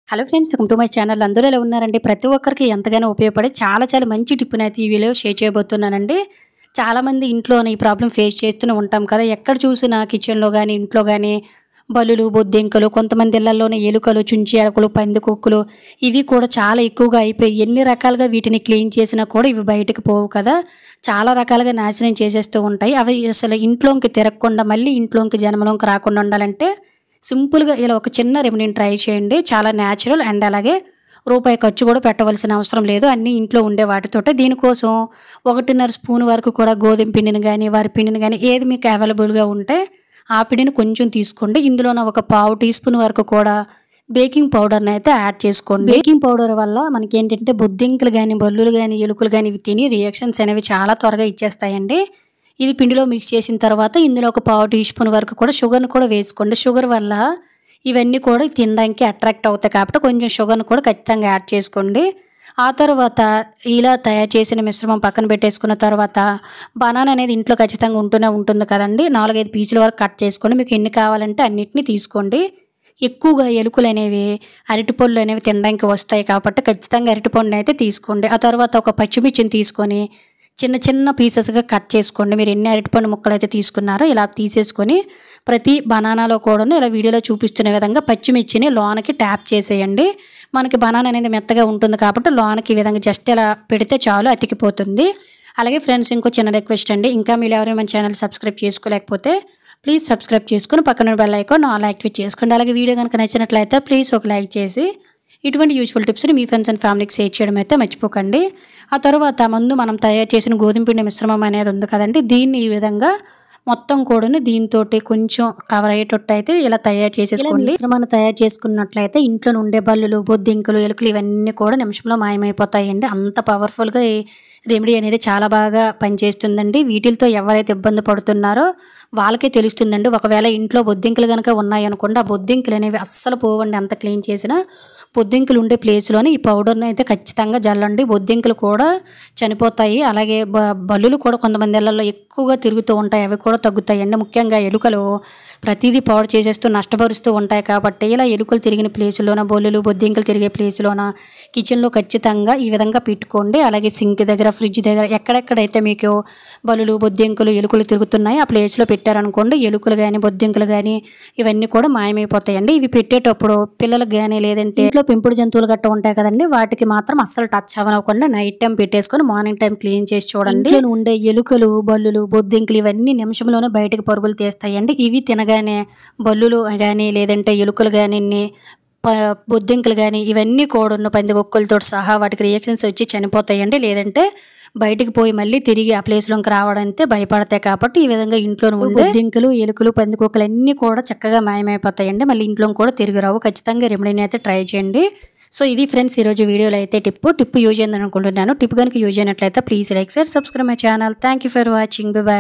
Hello friends, welcome to my channel. అందరూ ఎలా ఉన్నారండి? ప్రతి ఒక్కరికి ఎంతగానో ఉపయోగపడే చాలా మంచి టిప్ని అయితే ఈ వీడియోలో షేర్ చేయబోతున్నానండి. చాలామంది ఇంట్లోనే ఈ ప్రాబ్లం ఫేస్ చేస్తూనే ఉంటాం కదా. ఎక్కడ చూసినా కిచెన్లో కానీ ఇంట్లో కానీ బల్లులు, బొద్దింకలు, కొంతమంది ఇళ్లలోనే ఎలుకలు, చుంచి ఎలుకలు, పందికొక్కులు ఇవి కూడా చాలా ఎక్కువగా అయిపోయి ఎన్ని రకాలుగా వీటిని క్లీన్ చేసినా కూడా ఇవి బయటకు పోవు కదా. చాలా రకాలుగా నాశనం చేసేస్తూ ఉంటాయి. అవి అసలు ఇంట్లోకి తిరగకుండా మళ్ళీ ఇంట్లోకి జన్మలోకి రాకుండా ఉండాలంటే సింపుల్‌గా ఇలా ఒక చిన్న రెమెడీని ట్రై చేయండి. చాలా న్యాచురల్ అండ్ అలాగే రూపాయి ఖర్చు కూడా పెట్టవలసిన అవసరం లేదు. అన్నీ ఇంట్లో ఉండే వాటితోటే. దీనికోసం 1.5 స్పూన్ వరకు కూడా గోధుమ పిండిని గానీ, వరి పిండిని గానీ ఏది మీకు అవైలబుల్‌గా ఉంటే ఆ పిండిని కొంచెం తీసుకోండి. ఇందులోన ఒక పావు టీ స్పూన్ వరకు కూడా బేకింగ్ పౌడర్‌ని అయితే యాడ్ చేసుకోండి. బేకింగ్ పౌడర్ వల్ల మనకేంటంటే బొద్దింకలు గానీ, బల్లులు గానీ, ఎలుకలు గానీ ఇవి తిని రియాక్షన్స్ అనేవి చాలా త్వరగా ఇచ్చేస్తాయండి. ఇది పిండిలో మిక్స్ చేసిన తర్వాత ఇందులో ఒక పావు టీ స్పూన్ వరకు కూడా షుగర్‌ని కూడా వేసుకోండి. షుగర్ వల్ల ఇవన్నీ కూడా తినడానికి అట్రాక్ట్ అవుతాయి కాబట్టి కొంచెం షుగర్‌ని కూడా ఖచ్చితంగా యాడ్ చేసుకోండి. ఆ తర్వాత ఇలా తయారు చేసిన మిశ్రమం పక్కన పెట్టేసుకున్న తర్వాత బనానా అనేది ఇంట్లో ఖచ్చితంగా ఉంటుంది కదండీ. 4, 5 పీసుల వరకు కట్ చేసుకోండి. మీకు ఎన్ని కావాలంటే అన్నిటిని తీసుకోండి. ఎక్కువగా ఎలుకలు అనేవి అరటిపళ్ళు అనేవి తినడానికి వస్తాయి కాబట్టి ఖచ్చితంగా అరటిపండుని అయితే తీసుకోండి. ఆ తర్వాత ఒక పచ్చిమిర్చిని తీసుకొని చిన్న పీసెస్‌గా కట్ చేసుకోండి. మీరు ఎన్ని అరటిపండు ముక్కలైతే తీసుకున్నారో ఇలా తీసేసుకొని ప్రతి బనానాలో కూడాను ఇలా వీడియోలో చూపిస్తున్న విధంగా పచ్చిమిర్చిని లోనకి ట్యాప్ చేసేయండి. మనకి బనానా అనేది మెత్తగా ఉంటుంది కాబట్టి లోనకి ఈ విధంగా జస్ట్ ఇలా పెడితే చాలు, అతికిపోతుంది. అలాగే ఫ్రెండ్స్, ఇంకో చిన్న రిక్వెస్ట్ అండి. ఇంకా మీరు ఎవరైనా మన ఛానల్ సబ్స్క్రైబ్ చేసుకోలేకపోతే ప్లీజ్ సబ్స్క్రైబ్ చేసుకొని పక్కన బెల్ ఐకాన్ ఆల్ యాక్టివేట్ చేసుకోండి. అలాగే వీడియో కనుక నచ్చినట్లయితే ప్లీజ్ ఒక లైక్ చేసి ఇటువంటి యూజ్ఫుల్ టిప్స్ని మీ ఫ్రెండ్స్ అండ్ ఫ్యామిలీకి షేర్ చేయడం అయితే మర్చిపోకండి. ఆ తర్వాత ముందు మనం తయారు చేసిన గోధుమ పిండి మిశ్రమం అనేది ఉంది కదండి, దీన్ని ఈ విధంగా మొత్తం కూడాను దీంతోటి కొంచెం కవర్ అయ్యేటట్టు అయితే ఇలా తయారు చేసేసుకోండి. మిశ్రమాన్ని తయారు చేసుకున్నట్లయితే ఇంట్లో ఉండే బల్లులు, బొద్దింకలు, ఎలుకలు ఇవన్నీ కూడా నిమిషంలో మాయమైపోతాయండి. అంత పవర్ఫుల్గా ఈ రెమెడీ అనేది చాలా బాగా పనిచేస్తుందండి. వీటితో ఎవరైతే ఇబ్బంది పడుతున్నారో వాళ్ళకే తెలుస్తుందండి. ఒకవేళ ఇంట్లో బొద్దింకలు కనుక ఉన్నాయనుకోండి, ఆ బొద్దింకలు అనేవి అస్సలు పోవండి. అంత క్లీన్ చేసినా బొద్దింకలు ఉండే ప్లేస్లోనే ఈ పౌడర్ని అయితే ఖచ్చితంగా జల్లండి. బొద్దింకలు కూడా చనిపోతాయి. అలాగే బల్లులు కూడా కొంతమంది ఇళ్లలో ఎక్కువగా తిరుగుతూ ఉంటాయి, అవి కూడా తగ్గుతాయండి. ముఖ్యంగా ఎలుకలు ప్రతిదీ పాడు చేసేస్తూ నష్టపరుస్తూ ఉంటాయి కాబట్టి ఇలా ఎలుకలు తిరిగిన ప్లేసులోన, బొల్లులు బొద్దింకలు తిరిగే ప్లేసులోన కిచెన్లో ఖచ్చితంగా ఈ విధంగా పెట్టుకోండి. అలాగే సింక్ దగ్గర, ఫ్రిడ్జ్ దగ్గర ఎక్కడెక్కడైతే మీకు బల్లులు, బొద్దింకలు, ఎలుకలు తిరుగుతున్నాయో ఆ ప్లేస్లో పెట్టారనుకోండి, ఎలుకలు కానీ బొద్దింకలు కానీ ఇవన్నీ కూడా మాయమైపోతాయండి. ఇవి పెట్టేటప్పుడు పిల్లలకు కానీ లేదంటే ఇంట్లో పెంపుడు జంతువులు గట్ట ఉంటాయి కదండి, వాటికి మాత్రం అస్సలు టచ్ అవ్వకుండా నైట్ టైం పెట్టేసుకొని మార్నింగ్ టైం క్లీన్ చేసి చూడండి. ఇంట్లో ఉండే ఎలుకలు, బల్లులు, బొద్దింకలు ఇవన్నీ నిమిషంలోనే బయటకు పరుగులు తీస్తాయండి. ఇవి తినగానే బల్లులు కానీ లేదంటే ఎలుకలు కానీ బొద్దింకలు కానీ ఇవన్నీ కూడా పందికొక్కులతో సహా వాటికి రియాక్షన్స్ వచ్చి చనిపోతాయండి. లేదంటే బయటికి పోయి మళ్ళీ తిరిగి ఆ ప్లేస్లోకి రావడానికి భయపడతాయి కాబట్టి ఈ విధంగా ఇంట్లో ఉండే బొద్దింకలు, ఎలుకలు, పందికొక్కులు అన్నీ కూడా చక్కగా మాయమైపోతాయండి. మళ్ళీ ఇంట్లో కూడా తిరిగి రావు. ఖచ్చితంగా రెమెడీని అయితే ట్రై చేయండి. సో ఇది ఫ్రెండ్స్ ఈరోజు వీడియోలో అయితే టిప్ యూజ్ అయిందని అనుకుంటున్నాను. టిప్ కనుక యూజ్ అయినట్లయితే please like, share, subscribe my channel. Thank you for watching. By.